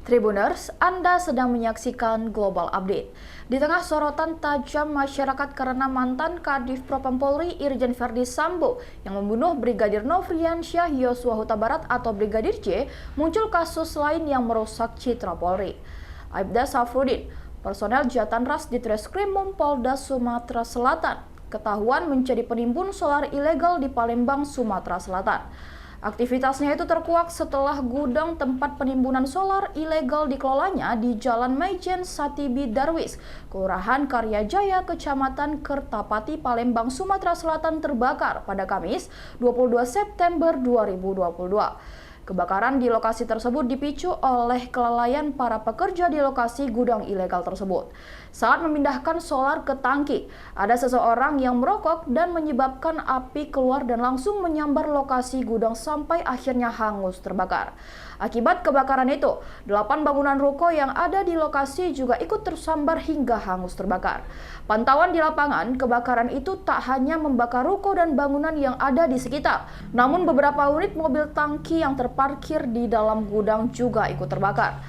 Tribuners, Anda sedang menyaksikan Global Update. Di tengah sorotan tajam masyarakat karena mantan Kadif Propam Polri Irjen Verdi Sambo yang membunuh Brigadir Nofriansyah Yosua Huta Barat atau Brigadir J, muncul kasus lain yang merusak citra Polri. Aibda Safrudin, personel Jatanras di Treskrimum Polda Sumatera Selatan, ketahuan menjadi penimbun solar ilegal di Palembang, Sumatera Selatan. Aktivitasnya itu terkuak setelah gudang tempat penimbunan solar ilegal dikelolanya di Jalan Maijen Satibi Darwis, Kelurahan Karyajaya, Kecamatan Kertapati, Palembang, Sumatera Selatan terbakar pada Kamis 22 September 2022. Kebakaran di lokasi tersebut dipicu oleh kelalaian para pekerja di lokasi gudang ilegal tersebut. Saat memindahkan solar ke tangki, ada seseorang yang merokok dan menyebabkan api keluar dan langsung menyambar lokasi gudang sampai akhirnya hangus terbakar. Akibat kebakaran itu, 8 bangunan ruko yang ada di lokasi juga ikut tersambar hingga hangus terbakar. Pantauan di lapangan, kebakaran itu tak hanya membakar ruko dan bangunan yang ada di sekitar, namun beberapa unit mobil tangki yang terparkir di dalam gudang juga ikut terbakar.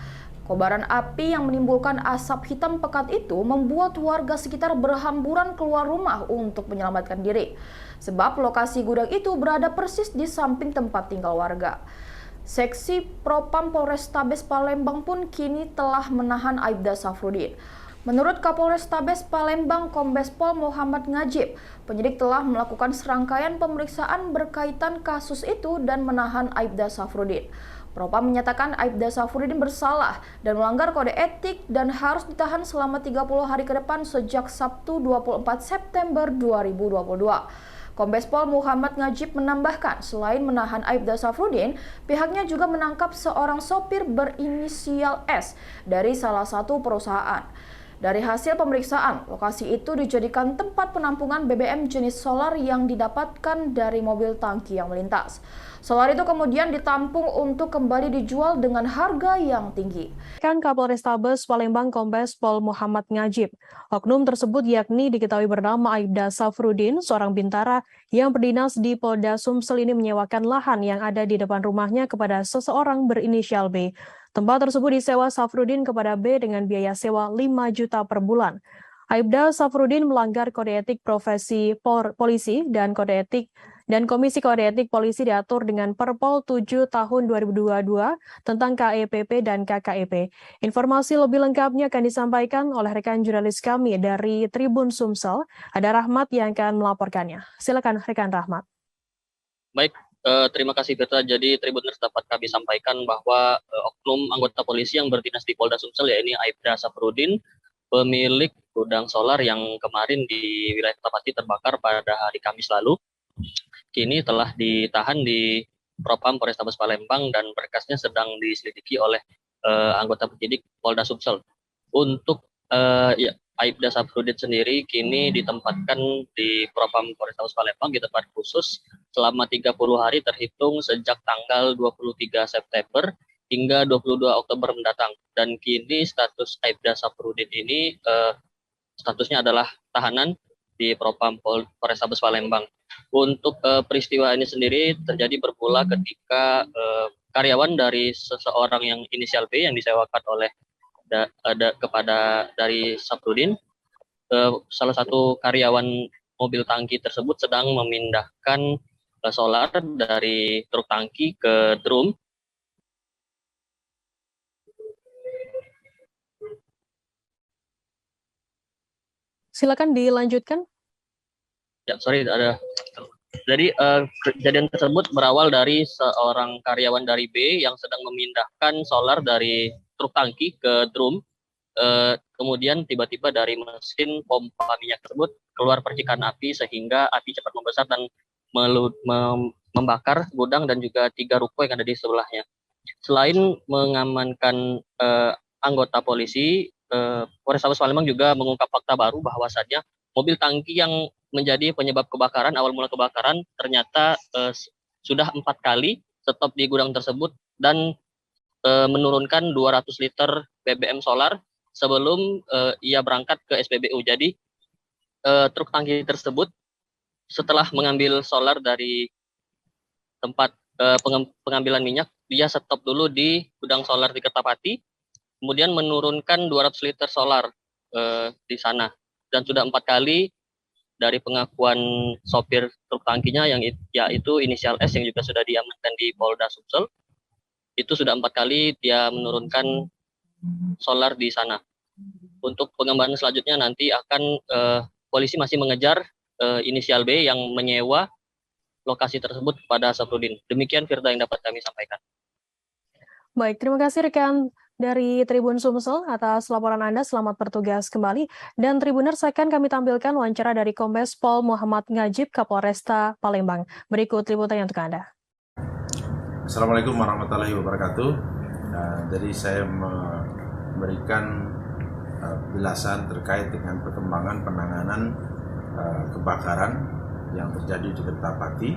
Kobaran api yang menimbulkan asap hitam pekat itu membuat warga sekitar berhamburan keluar rumah untuk menyelamatkan diri, sebab lokasi gudang itu berada persis di samping tempat tinggal warga. Seksi Propam Polrestabes Palembang pun kini telah menahan Aibda Safrudin. Menurut Kapolrestabes Palembang Kombes Pol Muhammad Ngajib, penyidik telah melakukan serangkaian pemeriksaan berkaitan kasus itu dan menahan Aibda Safrudin. Propam menyatakan Aibda Safrudin bersalah dan melanggar kode etik dan harus ditahan selama 30 hari ke depan sejak Sabtu 24 September 2022. Kombes Pol Muhammad Ngajib menambahkan, selain menahan Aibda Safrudin, pihaknya juga menangkap seorang sopir berinisial S dari salah satu perusahaan. Dari hasil pemeriksaan, lokasi itu dijadikan tempat penampungan BBM jenis solar yang didapatkan dari mobil tangki yang melintas. Solar itu kemudian ditampung untuk kembali dijual dengan harga yang tinggi. Kapolrestabes Palembang Kombes Pol Muhammad Ngajib. Oknum tersebut yakni diketahui bernama Aibda Safrudin, seorang bintara yang berdinas di Polda Sumsel ini menyewakan lahan yang ada di depan rumahnya kepada seseorang berinisial B. Tempat tersebut disewa Safrudin kepada B dengan biaya sewa 5 juta per bulan. Aibda Safrudin melanggar kode etik profesi polisi dan kode etik dan Komisi Kode Etik Polisi diatur dengan Perpol 7 tahun 2022 tentang KEPP dan KKEP. Informasi lebih lengkapnya akan disampaikan oleh rekan jurnalis kami dari Tribun Sumsel. Ada Rahmat yang akan melaporkannya. Silakan rekan Rahmat. Baik, terima kasih Berta. Jadi Tribuners dapat kami sampaikan bahwa oknum anggota polisi yang berdinas di Polda Sumsel yaitu Aibda Safrudin, pemilik gudang solar yang kemarin di wilayah Kertapati terbakar pada hari Kamis lalu, kini telah ditahan di Propam Polrestabes Palembang dan berkasnya sedang diselidiki oleh anggota penyidik Polda Sumsel. Untuk Aibda Safrudin sendiri kini ditempatkan di Propam Polrestabes Palembang di tempat khusus selama 30 hari terhitung sejak tanggal 23 September hingga 22 Oktober mendatang. Dan kini status Aibda Safrudin ini statusnya adalah tahanan di Propam Polrestabes Palembang. Untuk peristiwa ini sendiri terjadi bermula ketika karyawan dari seseorang yang inisial B yang disewakan oleh kepada dari Safrudin, salah satu karyawan mobil tangki tersebut sedang memindahkan solar dari truk tangki ke drum. Silakan dilanjutkan. Ya, sorry, ada. Jadi kejadian tersebut berawal dari seorang karyawan dari B yang sedang memindahkan solar dari truk tangki ke drum. Kemudian tiba-tiba dari mesin pompa minyak tersebut keluar percikan api sehingga api cepat membesar dan membakar gudang dan juga 3 ruko yang ada di sebelahnya. Selain mengamankan anggota polisi, Polrestabes Palembang juga mengungkap fakta baru bahwasannya mobil tangki yang menjadi penyebab kebakaran, awal mula kebakaran ternyata sudah 4 kali stop di gudang tersebut dan menurunkan 200 liter BBM solar sebelum ia berangkat ke SPBU. Jadi truk tangki tersebut setelah mengambil solar dari tempat pengambilan minyak, dia stop dulu di gudang solar di Kertapati kemudian menurunkan 200 liter solar di sana. Dan sudah 4 kali dari pengakuan sopir truk tangkinya yaitu inisial S yang juga sudah diamankan di Polda Sumsel, itu sudah 4 kali dia menurunkan solar di sana. Untuk pengembangan selanjutnya nanti akan polisi masih mengejar inisial B yang menyewa lokasi tersebut kepada Safrudin. Demikian Firda yang dapat kami sampaikan. Baik, terima kasih rekan dari Tribun Sumsel atas laporan Anda. Selamat bertugas kembali. Dan Tribuners, akan kami tampilkan wawancara dari Kombes Pol Muhammad Ngajib, Kapolresta Palembang. Berikut liputannya untuk Anda. Assalamualaikum warahmatullahi wabarakatuh. Jadi saya memberikan penjelasan terkait dengan perkembangan penanganan kebakaran yang terjadi di Kertapati,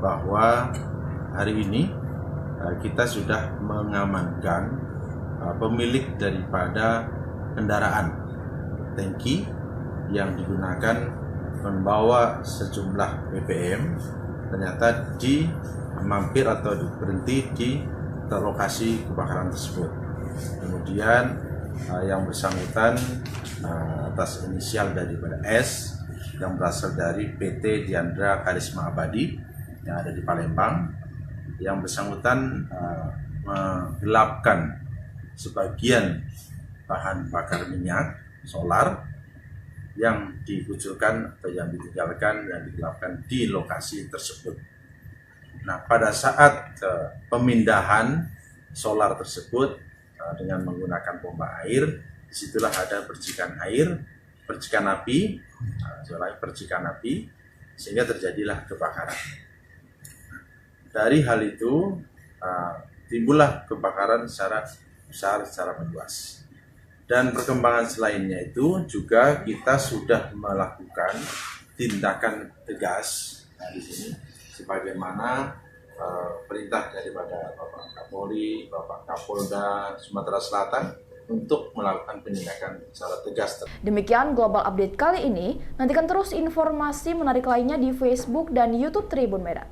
bahwa hari ini kita sudah mengamankan pemilik daripada kendaraan tangki yang digunakan membawa sejumlah BBM ternyata mampir atau berhenti di lokasi kebakaran tersebut. Kemudian yang bersangkutan atas inisial daripada S yang berasal dari PT Diandra Karisma Abadi yang ada di Palembang, yang bersangkutan menggelapkan sebagian bahan bakar minyak solar yang dikucurkan atau yang ditinggalkan dan digelapkan di lokasi tersebut. Nah, pada saat pemindahan solar tersebut dengan menggunakan pompa air, disitulah ada percikan api, sehingga terjadilah kebakaran. Dari hal itu timbullah kebakaran secara besar, secara meluas. Dan perkembangan selainnya itu juga kita sudah melakukan tindakan tegas di sini, sebagaimana perintah daripada Bapak Kapolri, Bapak Kapolda Sumatera Selatan untuk melakukan penindakan secara tegas. Demikian Global Update kali ini. Nantikan terus informasi menarik lainnya di Facebook dan YouTube Tribun Medan.